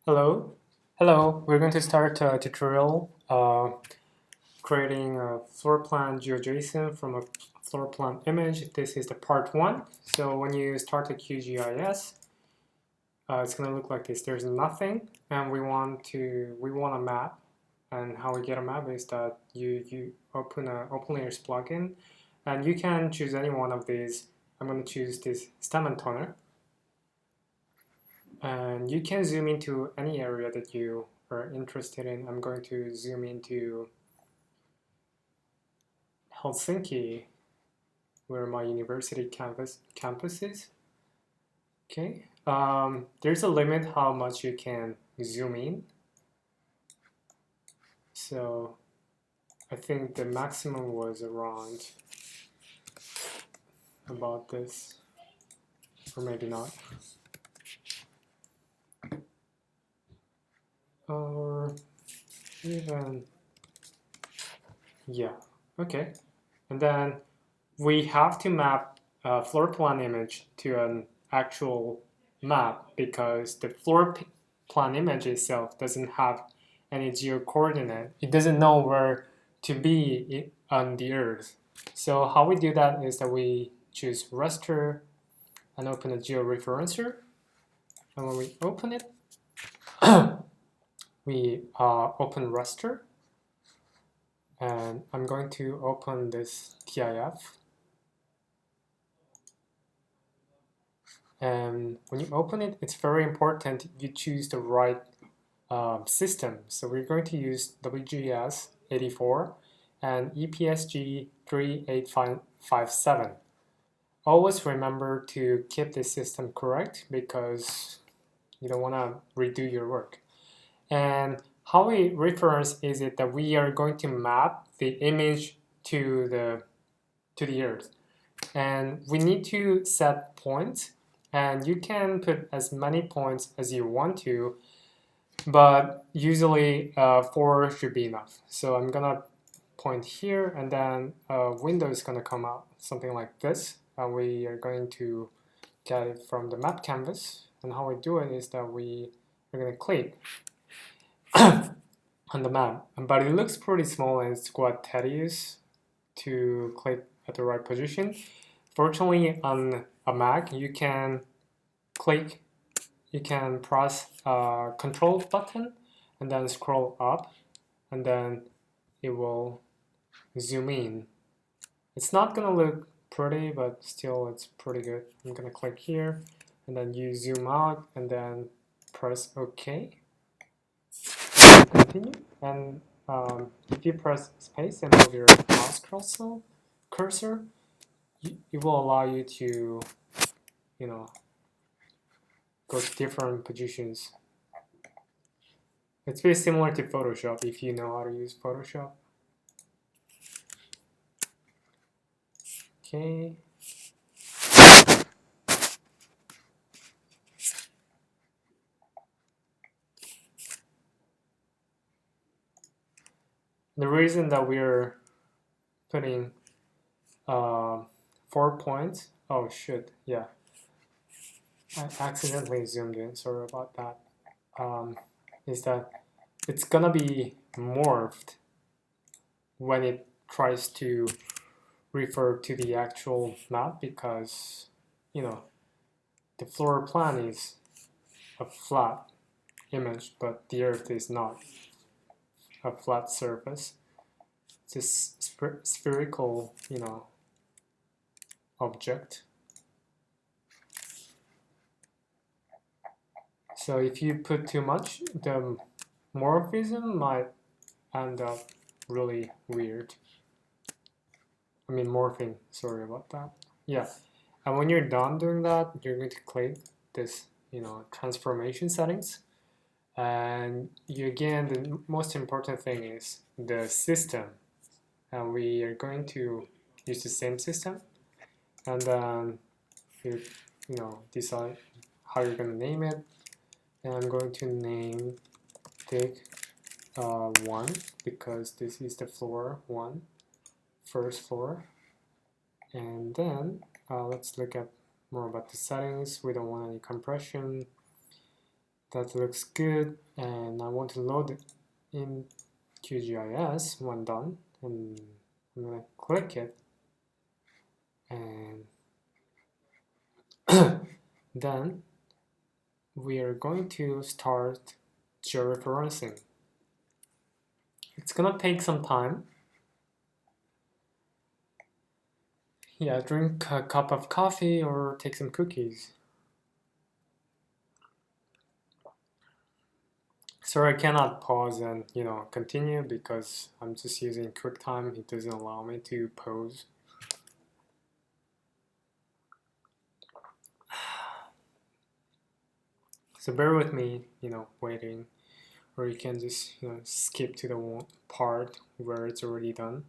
Hello. Hello. We're going to start a tutorial creating a floor plan GeoJSON from a floor plan image. This is the part one. So when you start the QGIS, it's going to look like this. There's nothing, and we want a map. And how we get a map is that you open a OpenLayers plugin, and you can choose any one of these. I'm going to choose this stem and toner. And you can zoom into any area that you are interested in. I'm going to zoom into Helsinki, where my university campus is. Okay. There's a limit how much you can zoom in. So I think the maximum was around about this, or maybe not. Or even, yeah, okay. And then we have to map a floor plan image to an actual map because the floor plan image itself doesn't have any geo coordinate. It doesn't know where to be on the Earth. So how we do that is that we choose raster and open a georeferencer. And when we open it, we open raster. And I'm going to open this TIF. And when you open it, it's very important you choose the right system. So we're going to use WGS 84 and EPSG 3857. Always remember to keep this system correct because you don't want to redo your work. And how we reference is it that we are going to map the image to the Earth. And we need to set points, and you can put as many points as you want to, but usually 4 should be enough. So I'm gonna point here, and then a window is gonna come out, something like this. And we are going to get it from the map canvas. And how we do it is that we are gonna click on the map, but it looks pretty small and it's quite tedious to click at the right position. Fortunately, on a Mac, you can press Control button and then scroll up, and then it will zoom in. It's not gonna look pretty, but still it's pretty good. I'm gonna click here, and then you zoom out, and then press OK. Continue, and if you press space and move your mouse cursor, it will allow you to, go to different positions. It's very similar to Photoshop if you know how to use Photoshop. Okay. The reason that we're putting 4 points, oh shit, yeah. I accidentally zoomed in, sorry about that. Is that it's gonna be morphed when it tries to refer to the actual map because, the floor plan is a flat image, but the Earth is not a flat surface. It's a spherical, object. So if you put too much, the morphism might end up really weird. I mean morphing, sorry about that. Yeah, and when you're done doing that, you're going to click this, transformation settings. And again, the most important thing is the system. And we are going to use the same system. And then you decide how you're going to name it. And I'm going to name dig 1 because this is the floor 1, first floor. And then let's look at more about the settings. We don't want any compression. That looks good, and I want to load it in QGIS when done, and I'm gonna click it, and then we are going to start georeferencing. It's gonna take some time. Yeah, drink a cup of coffee or take some cookies. Sorry, I cannot pause and continue because I'm just using QuickTime. It doesn't allow me to pause. So bear with me, waiting, or you can just skip to the part where it's already done.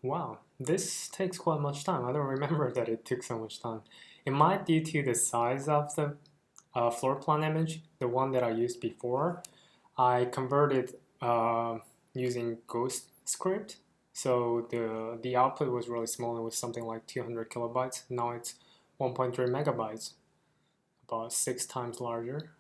Wow, this takes quite much time. I don't remember that it took so much time. It might due to the size of the floor plan image, the one that I used before. I converted using Ghost script, so the output was really small. It was something like 200 kilobytes. Now it's 1.3 megabytes, about 6 times larger.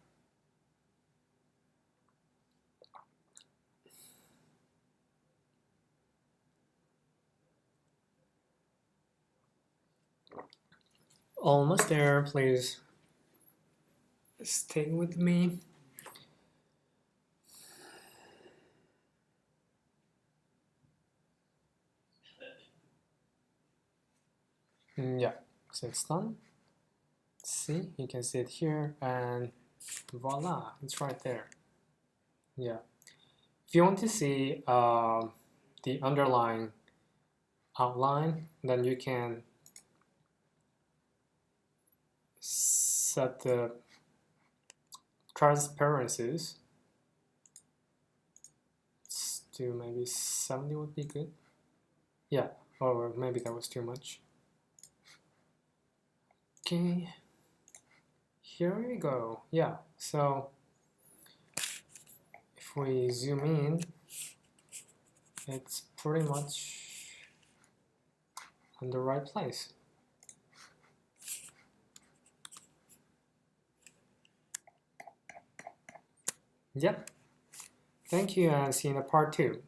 Almost there, please stay with me. Yeah, so it's done. See, you can see it here, and voila, it's right there. Yeah. If you want to see the underlying outline, then you can set the transparencies. Let's do maybe 70 would be good. Yeah, or maybe that was too much. Okay, here we go. Yeah, so if we zoom in, it's pretty much in the right place. Yep. Thank you, and see you in part 2.